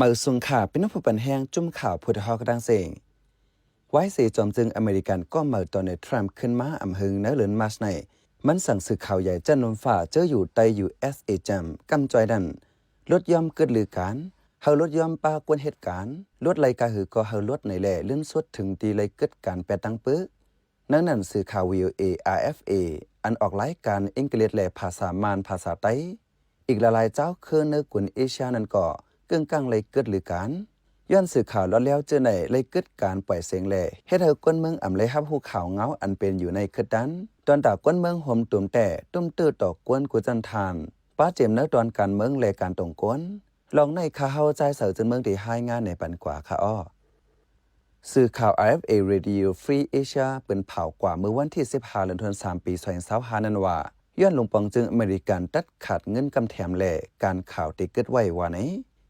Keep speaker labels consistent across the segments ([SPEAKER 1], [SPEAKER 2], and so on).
[SPEAKER 1] มือสุงขาเป็นผู้ปันแห้งจุ่มข่าวพุทธฮอกระดังเสียงไว้เสียจอมจึงอเมริกันก็มือตอนในทรัมป์ขึ้นมาอำหึงเนื้อเหลือนมาสในมันสั่งสื่อข่าวใหญ่จันนมฝ่าเจออยู่ไตอยู่USAจำกำจอยดันลดย่อมเกิดลือการเฮาลดย่อมปากวนเหตุการณ์ลดไลกาหือก็เฮาลดในแหล่เลื่อนสุดถึงตีไลเกิดการแปดตังปึ๊กนั่นสื่อข่าว VOA RFA อันออกรายการอังกฤษแหล่ภาษามานภาษาไต้อีกหลายเจ้าคือเนื้อกวนเอเชียนั่นก็เกื้องกังเลยเกิดหรือการย้อนสื่อข่าวแล้วเจอไหนเลยเกิดการปล่อยเสียงแหล่เฮ็ดให้ก้นเมืองอ่ำเลยฮับหูข่าวเงาอันเป็นอยู่ในคืดนั้นตอนตาก้นเมืองห่มตุ่มแต่ตุ้มตื้อต่อกวนกุจันทานป้าเจมเนื้อตอนการเมืองและการตรงก้นลองในข้าเฮาใจเสือจนเมืองที่ให้งานในปันกว่าค่ะอ้อสื่อข่าว RFA Radio Free Asia เป็นเผากว่าเมื่อวันที่15เดือนธันวาคมปี2025นั้นว่าย้อนลงปองจึงอเมริกันตัดขาดเงินกำแถมแหล่การข่าวที่เกิดไว้ว่าไหน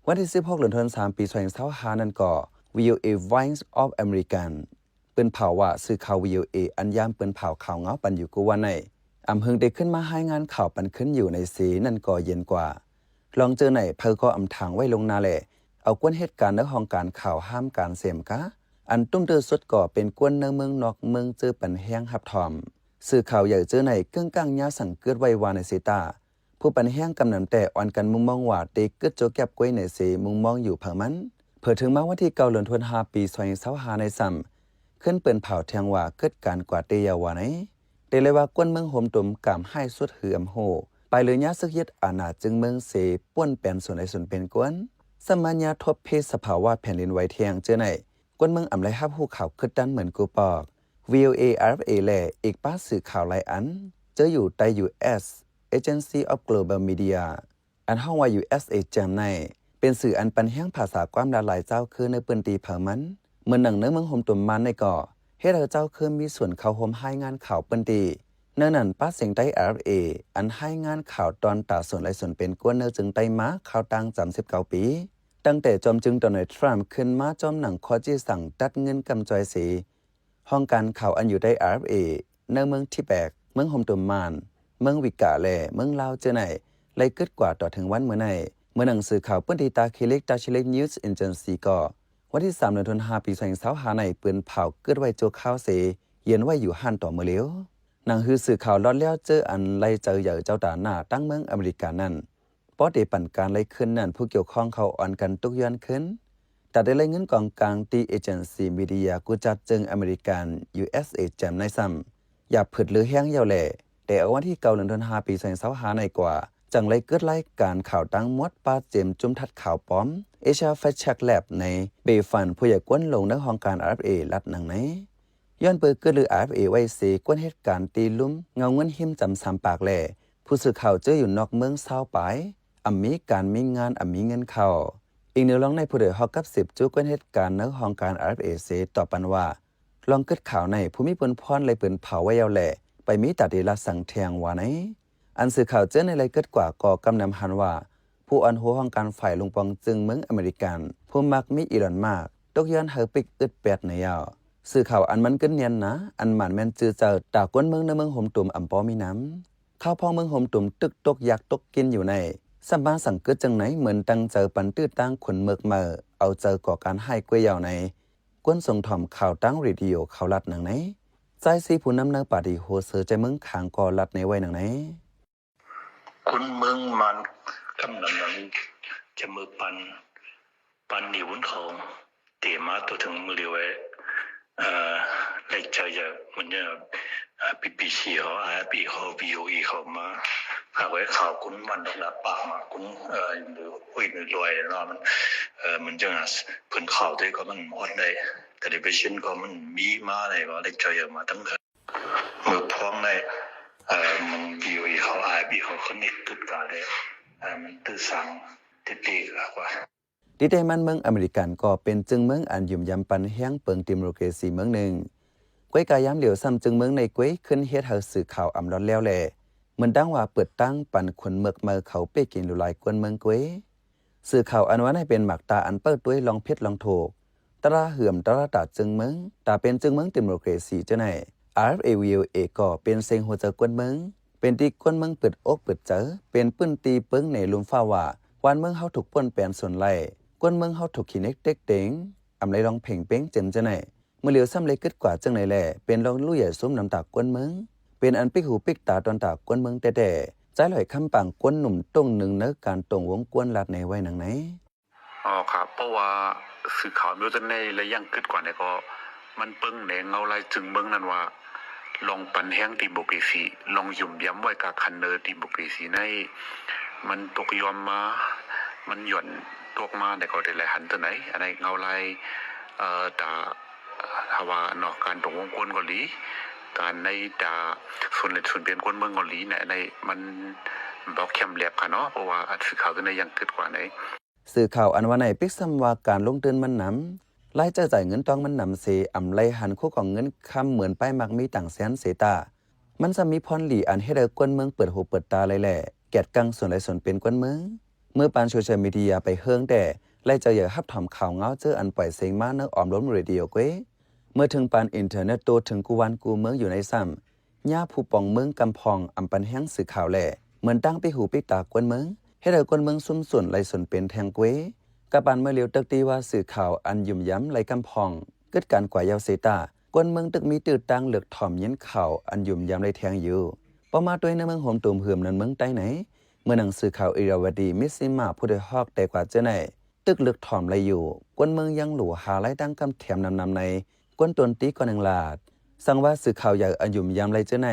[SPEAKER 1] วันที่16เดือนธันวาคมปี2025นั้นก็ VOA Voice of American เป็นเผาว่าสื่อข่าว VOA อันยามเป็นเผาข่าวเงาปันอยู่กูว่าไหนอำเฮงได้ขึ้นมาให้งานข่าวปันขึ้นอยู่ในสีนั่นก็เย็นกว่าลองเจอไหนเพอก็อำทางไว้ลงนาแหล่เอากวนเหตุการณ์ในห้องการข่าวห้ามการเสมกะอันตุ้มเดือสุดก่อเป็นกวนในเมืองนอกเมืองเจอปันแห้งหับทอมสื่อข่าวใหญ่เจอไหนเกื้องกังยาสังเกิดไว้วาในเซตาผู้ปันแห้งกำนำแต่อ่อนกันมุมมองว่าเด็กเกิดโจแก็บกล้วยในเสมุมมองอยู่เผามันเผื่อถึงมาวันที่9เดือนธันวาคมปี2025ในซ้ำขึ้นเปิ้นเผาแทงว่าเกิดการกว่าเตยาวาไหนเตเลยว่ากวนเมืองโหมตุ่มกามให้สุดเหือมโหไปเลยยะซึกยึดอาณาจึงเมืองเสป้วนแปลนส่วนในส่วนเป็นกวนสมัญญาทบเพศสภาวะแผ่นดินไหวเทียงเจอไหนกวนเมืองอำไลฮับหูข่าวคึดดันเหมือนกูปอก VOA RFA แลอีกป้าสื่อข่าวหลายอันเจออยู่ใต้ US Agency of Global Media อันห้องว่า USA จำในเป็นสื่ออันปันแห้งภาษาความหลายเจ้าคือในปืนตีเผามันเหมือนหนังเนื้อเมืองโฮมตุ่มมันในก่อเฮ็ดให้เจ้าคือมีส่วนเข้าโฮมให้งานข่าวปืนตีเนื่องนั้นป้าเสียงใต้ RFA อันให้งานข่าวตอนตาส่วนหลายส่วนเป็นกวนเนื้อจึงไต้มาข่าวตัง39ปีตั้งแต่จอมจึงโดนัลด์ทรัมป์ขึ้นมาจอมหนังคอจีสั่งตัดเงินกำจอยสีห้องการข่าวอันอยู่ได้ RFA ในเมืองทิแบกเมืองโฮมตุ่มมันเมืองวิกาแลเมืองลาวเจอไหนไล่เกิดกว่าต่อถึงวันเมื่อไหนเมื่อหนังสือข่าวปืนตีตาเคเล็กตาชิเล็กนิวส์เอเจนซี่ก็วันที่3เดือนธันวาคมปี2025ในปืนเผาเกิดไว้โจข้าวเสเย็นไว้อยู่หันต่อเมื่อเลี้ยวหนังฮือสื่อข่าวลอดแล้วเจออันไล่เจอใหญ่เจ้าตาหน้าตั้งเมืองอเมริกานั่นป้อเดปั่นการไล่ขึ้นนั่นผู้เกี่ยวข้องเขาอ่อนกันตุกย้อนขึ้นแต่ได้ไล่เงินกองกลางตีเอเจนซี่มีเดียกูจัดจึงอเมริกัน USA แจมในซ้ำอย่าผึดหรือแห้งยาวแหล่แต่เอาวันที่9เดือนธันวาคมปี2025ในกว่าจังไล่เกิดรายการข่าวตั้งมดป้าเจมจุ่มทัดข่าวป้อมเอเชียแฟคแช็กแลบในเบฟันผู้ใหญ่กวนลงในห้องการ RFA รัดหนังไหนย้อนเปิดเกิดหรือ RFA ไว้เสกวนเหตุการณ์ตีลุ่มเงาเงินหิมจำ3ปากแหล่ผู้สื่อข่าวเจออยู่นอกเมืองเศร้าปายมีการมีงานมีเงินเข้าอีกเนื้อร้องในผู้ใดฮอกกับ10จุกวนเหตุการณ์ในห้องการ RFA เสต่อปันว่าลองเกิดข่าวในผู้มีปนพรเลยเปิ้นเผาไว้ยาวแหล่ไปมีตัดดีละสังเทียงว่าไหนอันสื่อข่าวเจอในไรเกิดกว่าก่อกำนำหันว่าผู้อันหัวห้องการฝ่ายลงปองจึงเมืองอเมริกันผู้มักมีอีหลอนมากตกย้อนเฮอปิกอึดแปดในยาวสื่อข่าวอันมันเกินเนียนนะอันหมันแม่นจือเจอตากวนเมืองในเมืองโฮมตุ่มอำปอมีน้ำข้าวพองเมืองโฮมตุ่มตึกตกอยากตกกินอยู่ในสัมมาสังเกิดจังไหนเหมือนตั้งเจอปันตื้อตั้งขนเมือกเมอเอาเจอก่อการให้กล้วยยาวในกวนส่งถ่อมข่าวตั้งเรดิโอข่าวลัดหนังไหนใจซีผู้นำเนื้อปาดีโฮเซอร์ใจเมืองขางก่อลัดในไว้หนังไหน
[SPEAKER 2] คุณเมืองมันกำลังนั้นจะมือปันนิวนเขาเตะมาตัวถึงมือเดียวในใจจะมันจะBBC เขาIFB เขา VOA เขามาหากไว้ข่าวคุณวันดอกละปากมาคุณหรืออุ้ยรวยเนาะมันจะเพิ่นข่าวด้วยก็มันฮอตได้แต่เดบิชั่นก็มันมีมาอะไรก็ได้ใจมาตั้งแต่มือพ้องในมัน VOA เขา IFB เขาคอนเนคตุดกันเลยมันตื้อสังติกว่า
[SPEAKER 1] ดิเดมันเมืองอเมริกันก็เป็นจึงเมืองอันยุ่มยำปันแห้งเปิงดิโมคราซีเมืองหนึ่งก้วยกายามเหลียวซ้ำจึงเมืองในก้วยขึ้นเฮ็ดเฮาสื่อข่าวอำร้อนแล้วแหละเหมือนดังว่าเปิดตั้งปันขนเมือกเมือเขาไปกินหลายกวนเมืองก้วยสื่อข่าวอันว่าให้เป็นหมักตาอันเปิดด้วยลองเพชรลองโถกตราเหื่อมตราตาจึงเมืองตาเป็นจึงเมืองดิโมคราซีเจ้าไหน RFA VOA ก็เป็นเซงโฮเจอกวนเมืองเป็นที่กวนเมืองเปิดอกเปิดเจอเป็นปื้นตีเปิ้งในลุมฟ้าว่าวันเมืองเฮาถูกป่นแปลนส่วนไล่ กวนเมืองเฮาถูกขี้เน็กเต็กเต็งอำไลลองเพ่งเป้งเจมจะไหนเมื่อเหลียวซ้ำเลยกึดกว่าจังไหนแหละเป็นลองลู่ใหญ่ซุ้มน้ำตากวนเมืองเป็นอันปิกหูปิกตาตอนตากวนเมืองแต่ใจลอยคำปังกวนหนุ่มตรงหนึ่งเนื้อการตรงวงกวนลาดในไว้หนังไหน
[SPEAKER 3] อ๋อครับเพราะว่าสื่อข่าวมิวจะในและยังกึดกว่าเนี่ยก็มันเปิ้งแหนงเงาลายจึงเมืองนั้นว่าลองปันแห้งตีบุกีสีลองยุ่มย้ำไว้กับคันเนอร์ตีบุกีสีในมันตกยอมมามันหย่อนตกมาแต่ก็ได้หลายหันตัวไหนอะไรเงาลายตาฮาวาเนาะการตรงวงกวนกอลีการในตาส่วนเล็ดส่วนเปลี่ยนกวนเมืองกอลีเนี่ยในมันบอกเข้มแหลกค่ะเนาะเพราะว่าสื่อข่าวตัวในยังกึดกว่าใน
[SPEAKER 1] สื่อข่าวอันว่าในปิกซ้ำว่าการลงทุนมันนำรายจ่ายเงินต้องมันนำเสอำไลหันคู่ของเงินคำเหมือนป้ายมักมีต่างแสนเสตามันจะมีพรหลีอันให้ได้กวนเมืองเปิดหูเปิดตาเลยแหละแกดกังส่วนไรส่วนเป็นกวนเมืองเมื่อปานโซเชียลมีเดียไปเฮืองแต่ไล่จะอย่าฮับถอมข่าวเงาเจออันปล่อยเสียงมาเนื้อออมล้มเรดิโอเกวเมื่อถึงปานอินเทอร์เน็ตโตถึงกูวันกูเมืองอยู่ในซ้ำย่าผู้ปองเมืองกำพองอำปันแห้งสื่อข่าวแหละเหมือนตั้งไปหูปิกตากวนเมืองให้ได้กวนเมืองซุ่มส่วนไรส่วนเป็นแทงเกวกับปานเมื่อเลียวตึกตีว่าสื่อข่าวอันยุ่มย้ำไรกำพองเกิดการกว่ายาวเซตากวนเมืองตึกมีตื่นตังเหลือกถ่อมเย็นข่าวอันยุ่มย้ำไรแทงอยู่พอมาตัวในเมืองโฮมตูมเหือมนั้นเมืองใต้ไหนเมื่อหนังสือข่าวอิราวดีมิสซิมาผู้ได้ฮอกแต่กว่าเจ้าไหนตึกเหลือกถ่อมไรอยู่กวนเมืองยังหลัวหาไรตั้งกำแถมนำในกวนตนตีก่อนหนึ่งลาดสั่งว่าสื่อข่าวใหญ่อันยุ่มย้ำไรเจ้าไหน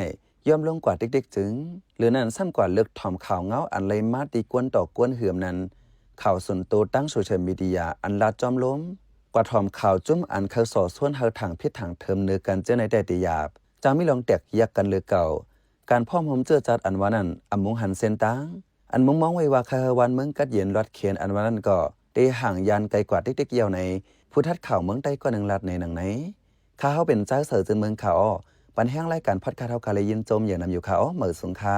[SPEAKER 1] ยอมลงกว่าเด็กๆจึงหรือนั้นซ้ำกว่าเลือกถ่อมข่าวเงาอันไรมาตีกวนต่อกวนเหือมนั้นข่าวส่วนโตตั้งโซเชียลมีเดียอันลาดจอมล้มกว่าถ่อมข่าวจุ้มอันเคยสอส่วนเฮาถังพิษถังเทิมเนื้อกันเจ้าในแต่ติยาบจะไม่ลองแตกยักกันเลยเก่าการพ่อมหมเจอจัดอันว่านั้นอำมุงหันเส้นตังอันมุงมองไว้ว่าคาวันเมืองกัดเย็นรัดเขียนอันว่านั้นก็ได้ห่างยันไกลกว่าเด็กๆเยี่ยวในผู้ทัดข่าวเมืองใต้ก็หนึ่งลัดในหนังไหนข้าเขาเป็นเจ้าเสือจึงเมืองข่าวปันแห้งรายการพอดคาสต์เฮาคาเลยยินโจมอย่างนำอยู่ข่าวเหมือสุงค่า